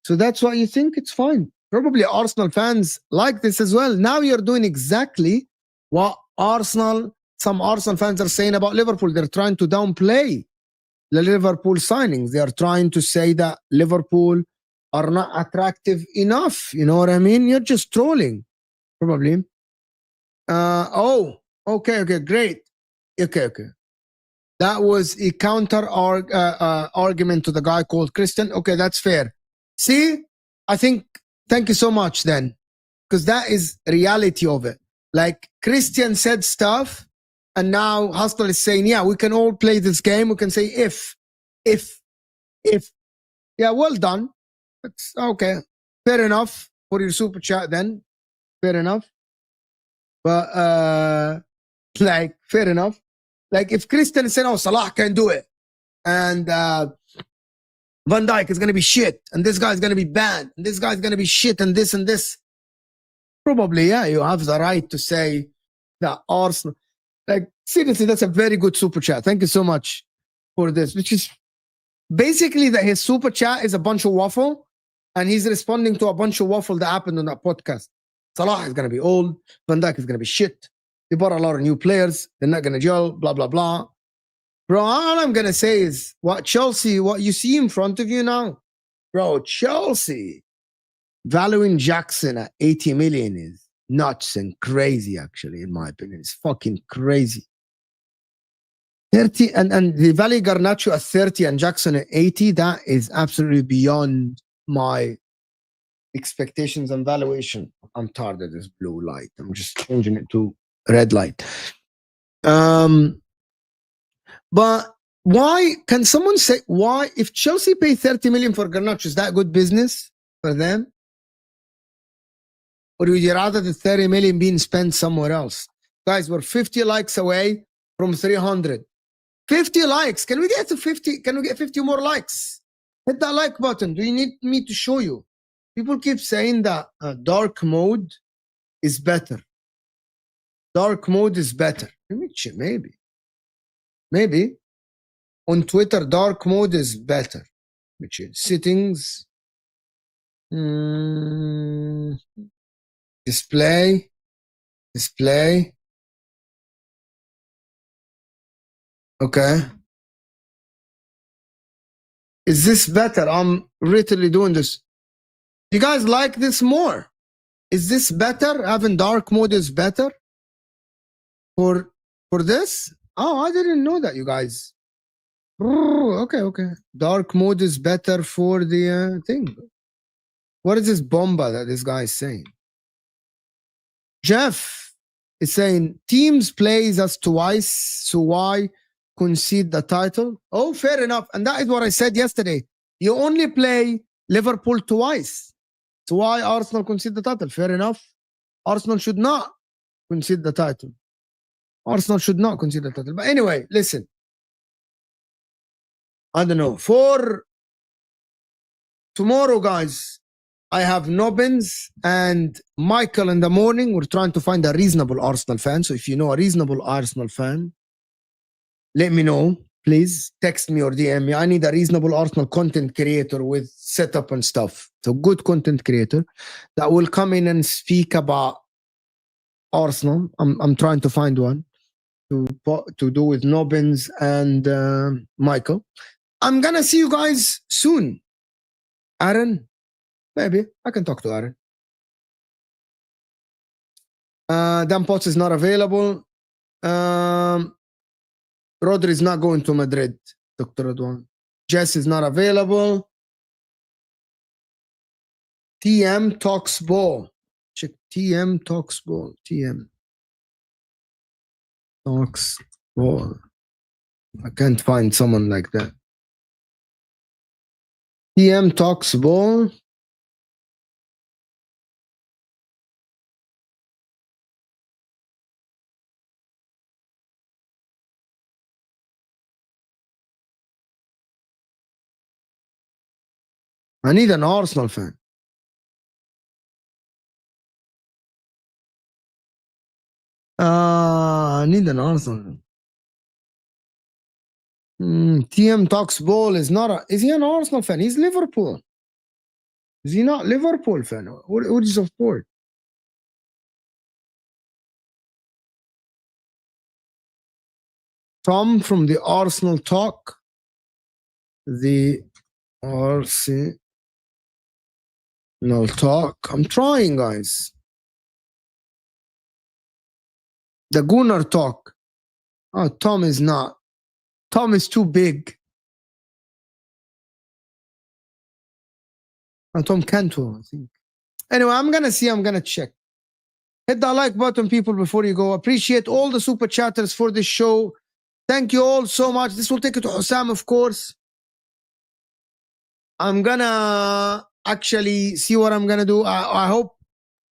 So that's why you think it's fine. Probably Arsenal fans like this as well. Now you're doing exactly what some Arsenal fans are saying about Liverpool. They're trying to downplay the Liverpool signings. They are trying to say that Liverpool are not attractive enough. You know what I mean? You're just trolling, probably. Okay, great. Okay. That was a counter argument to the guy called Christian. Okay, that's fair. See, thank you so much then, because that is reality of it. Like Christian said stuff, and now Hustler is saying, yeah, we can all play this game. We can say if. Yeah, well done. That's okay. Fair enough for your super chat then. Fair enough. But fair enough. Like if Christian is saying, oh, Salah can do it, and Van Dijk is going to be shit, and this guy is going to be bad, and this guy is going to be shit, and this. Probably, yeah, you have the right to say that Arsenal. Like Seriously, that's a very good super chat. Thank you so much for this. Which is basically that his super chat is a bunch of waffle, and he's responding to a bunch of waffle that happened on that podcast. Salah is going to be old. Van Dijk is going to be shit. They bought a lot of new players. They're not going to gel. Blah blah blah. Bro, all I'm going to say is what Chelsea, what you see in front of you now, bro. Chelsea valuing Jackson at 80 million is nuts and crazy. Actually, in my opinion, it's fucking crazy. 30 and the value Garnacho at 30 and Jackson at 80, that is absolutely beyond my expectations and valuation. I'm tired of this blue light. I'm just changing it to red light. But why can someone say why if Chelsea pay 30 million for Garnacho, is that good business for them? Or would you rather the 30 million being spent somewhere else? Guys, we're 50 likes away from 300. 50 likes. Can we get to 50? Can we get 50 more likes? Hit that like button. Do you need me to show you? People keep saying that dark mode is better. Dark mode is better. Let me check. Maybe. On Twitter, dark mode is better. Which is settings. Display. Okay. Is this better? I'm literally doing this. You guys like this more? Is this better? Having dark mode is better for this? Oh, I didn't know that, you guys. Okay. Dark mode is better for the thing. What is this bomba that this guy is saying? Jeff is saying teams plays us twice, so why concede the title? Oh, fair enough. And that is what I said yesterday. You only play Liverpool twice. So why Arsenal concede the title? Fair enough. Arsenal should not concede the title. But anyway, listen. I don't know. For tomorrow, guys, I have Nobbins and Michael in the morning. We're trying to find a reasonable Arsenal fan. So if you know a reasonable Arsenal fan, let me know. Please text me or DM me. I need a reasonable Arsenal content creator with setup and stuff. So good content creator that will come in and speak about Arsenal. I'm trying to find one to do with Nobbins and Michael. I'm gonna see you guys soon. Aaron, maybe I can talk to Aaron. Dan Potts is not available. Rodri is not going to Madrid, Dr. Radwan. Jess is not available. TM talks ball. Check TM talks ball. TM talks ball. I can't find someone like that. TM talks ball. I need an Arsenal fan. I need an Arsenal. TM talks ball is not is he an Arsenal fan? He's Liverpool. Is he not Liverpool fan? What is he support? Tom from the Arsenal talk. The Arsenal talk. I'm trying, guys. The Gunnar talk. Oh, Tom is not. Tom is too big. Oh, Tom Cantwell, I think. Anyway, I'm going to see. I'm going to check. Hit that like button, people, before you go. Appreciate all the super chatters for this show. Thank you all so much. This will take it to Hussam, of course. I'm going to actually see what I'm going to do. I hope.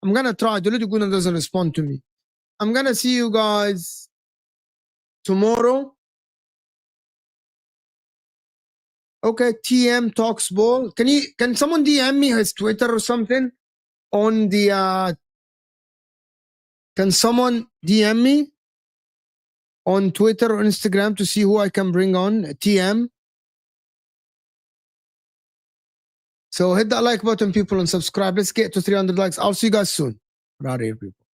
I'm going to try. Duludu Gunnar doesn't respond to me. I'm going to see you guys tomorrow. Okay, TM talks ball. Can someone DM me his Twitter or something on the can someone DM me on Twitter or Instagram to see who I can bring on. TM. So hit that like button, people, and subscribe. Let's get to 300 likes. I'll see you guys soon. We're out of here, people.